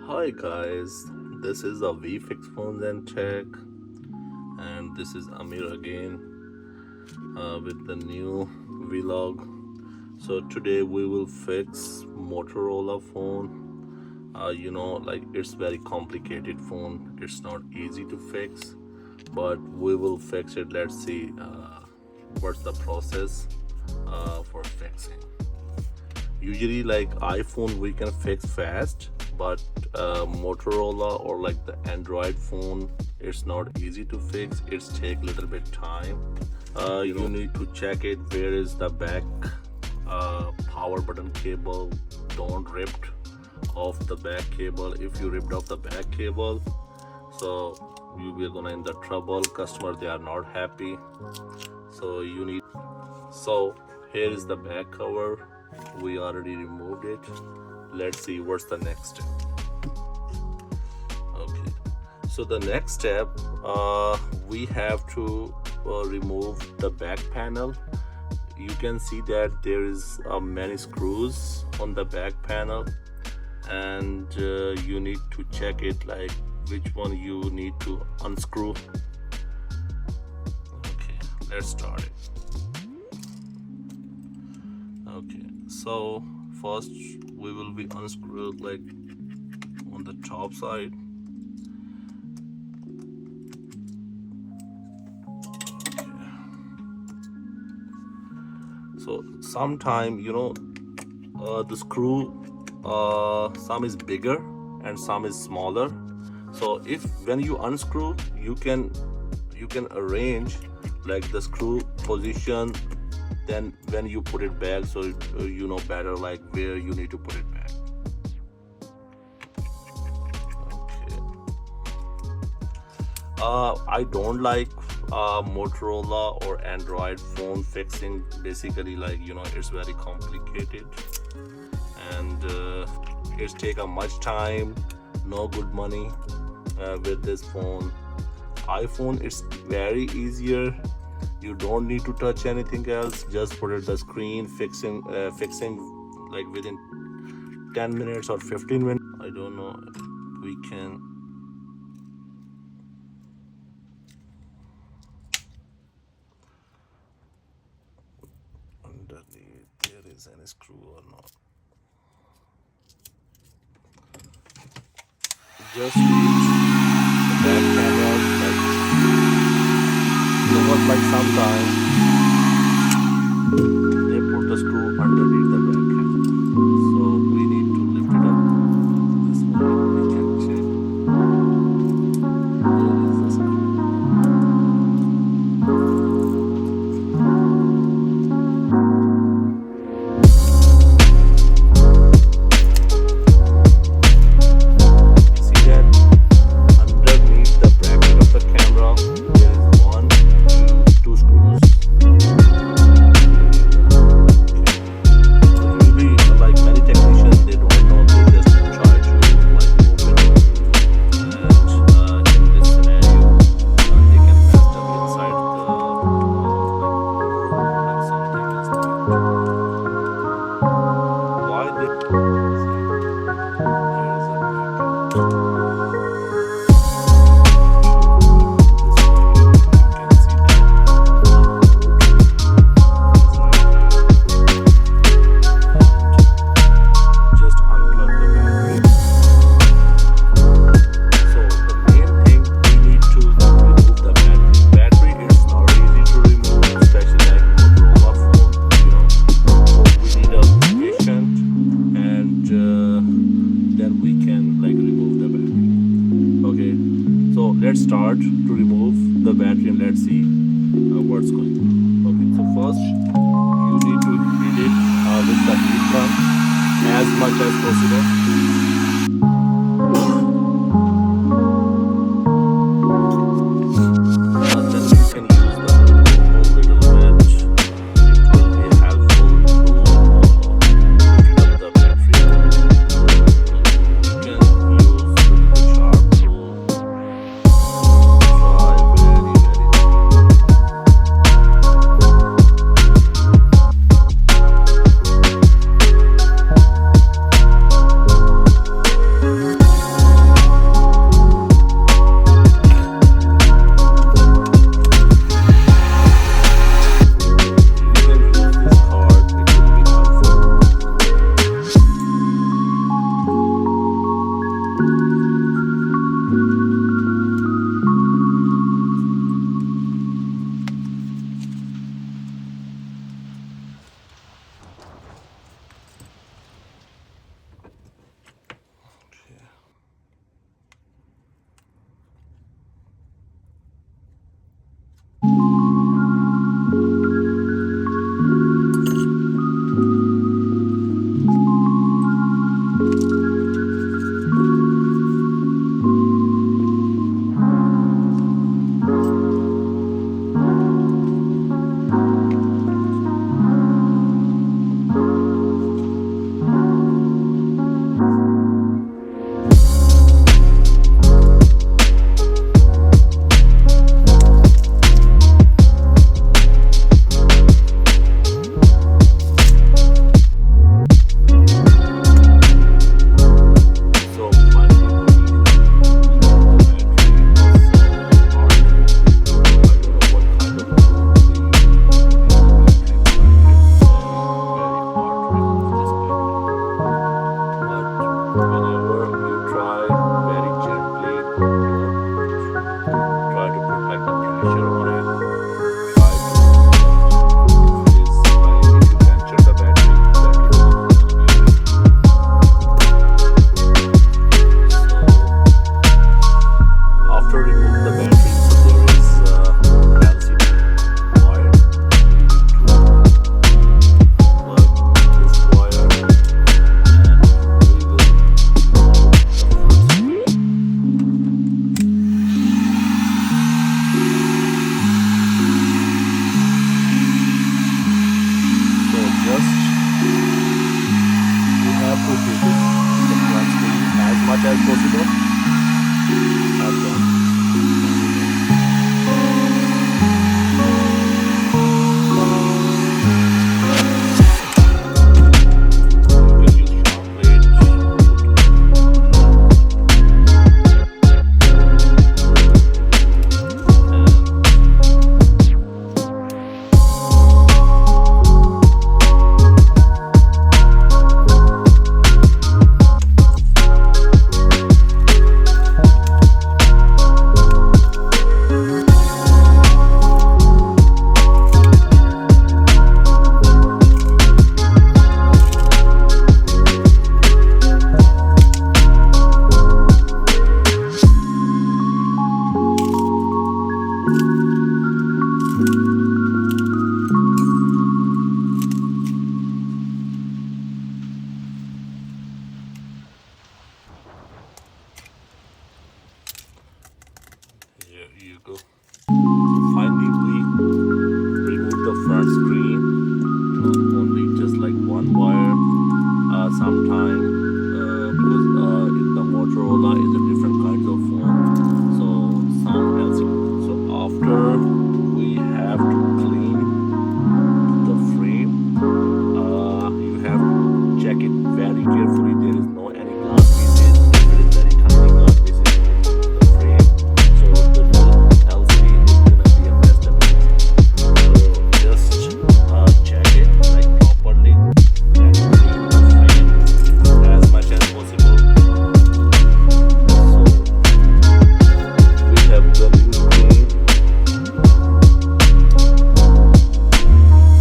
Hi guys, this is a VFix Phones and Tech, and this is Amir again with the new vlog. So today we will fix Motorola phone. Like it's very complicated phone. It's not easy to fix, but we will fix it. Let's see what's the process for fixing. Usually like iPhone we can fix fast, but Motorola or like the Android phone, it's not easy to fix. It's take little bit time. You need to check it where is the back power button cable. Don't rip off the back cable. If you ripped off the back cable, so you will gonna in the trouble. Customer, they are not happy. So you need, so here is the back cover. We already removed it. Let's see what's the next step. Okay, so the next step, we have to remove the back panel. You can see that there is many screws on the back panel, and you need to check it like which one you need to unscrew. Okay, let's start it. Okay, so first we will be unscrewed like on the top side. Okay. So sometime the screw some is bigger and some is smaller. So if when you unscrew, you can arrange like the screw position. Then when you put it back, so you know better like where you need to put it back. Okay. I don't like Motorola or Android phone fixing. Basically, like it's very complicated, and it's take a much time, no good money with this phone. iPhone, it's very easier. You don't need to touch anything else. Just put it the screen, fixing like within 10 minutes or 15 minutes. I don't know. We can. Underneath there is any screw or not. Just reach the back camera. Like, like sometimes they put the screw underneath the back camera, so we need to lift it up. This one we can check. There is the screw. You see that underneath the bracket of the camera there is two screws. Usually, like many technicians, they don't know. They just try to like open it, and in this scenario, they can mess up inside the like something is there. Why they see? There is a let's start to remove the battery and let's see what's going on. Okay, so first you need to heat it with the heat gun as much as possible. Then you can use the little bit. It will be helpful to heat up the battery. You can use the sharp tool. Whenever you try, very gently, don't try to put like the pressure on it. Try to, if it is like, if you puncture the battery will so after remove the battery, so there is an LCD wire. We need to plug this wire, and we will so just you have to hit it the front screen as much as possible. I've done. You can use sharp blade. Here you go. Finally, we remove the front screen. Only just like one wire. Sometime because in the Motorola is a different kinds of phone. So some LCD. So after we have to clean the frame, you have to check it very carefully. There is no any glass pieces. If it is very tiny glass pieces in the frame, so the new LCD is gonna be a messed up. So just check it like properly and clean the frame as much as possible. So we have the new screen.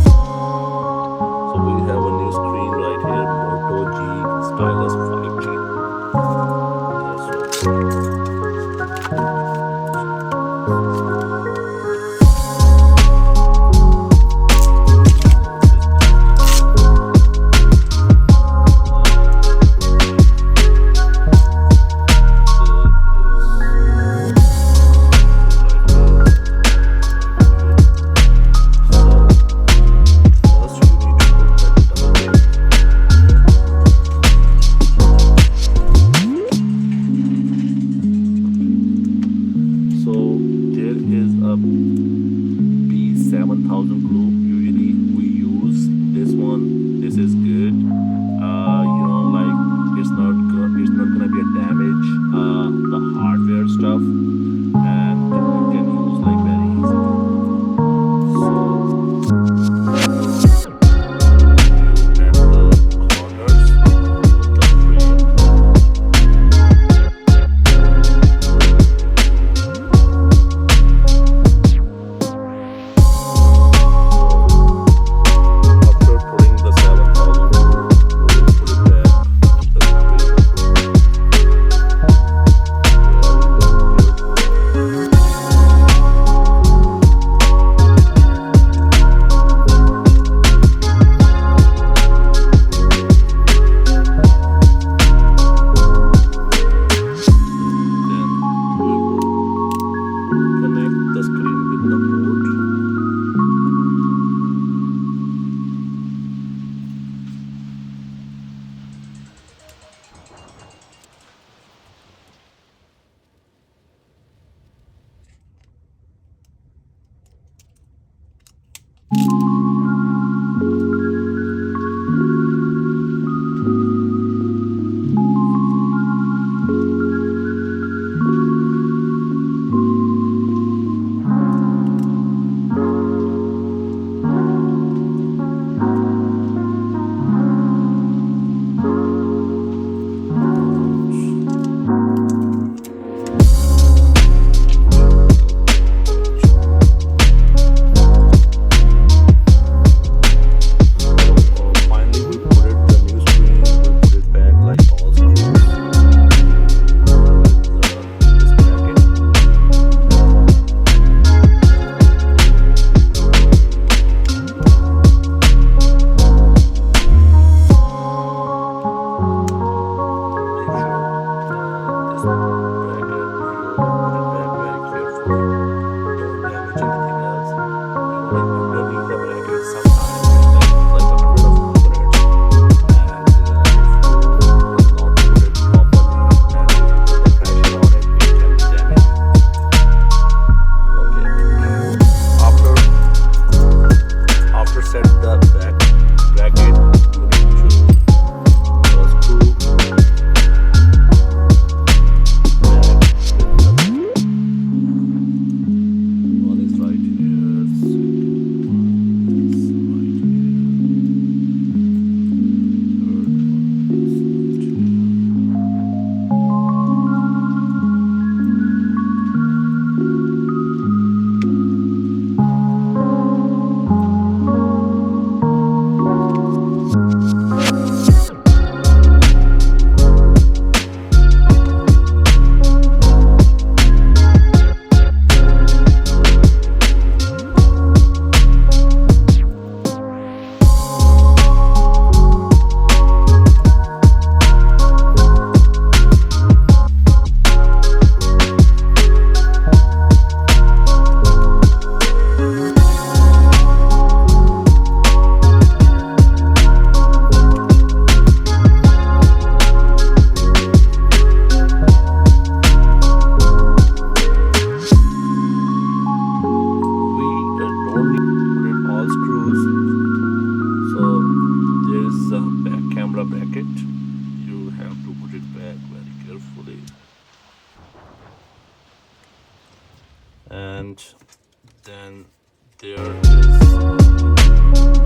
So we have a new screen right here, Moto G Styles 5G. First you need to put that double And then there is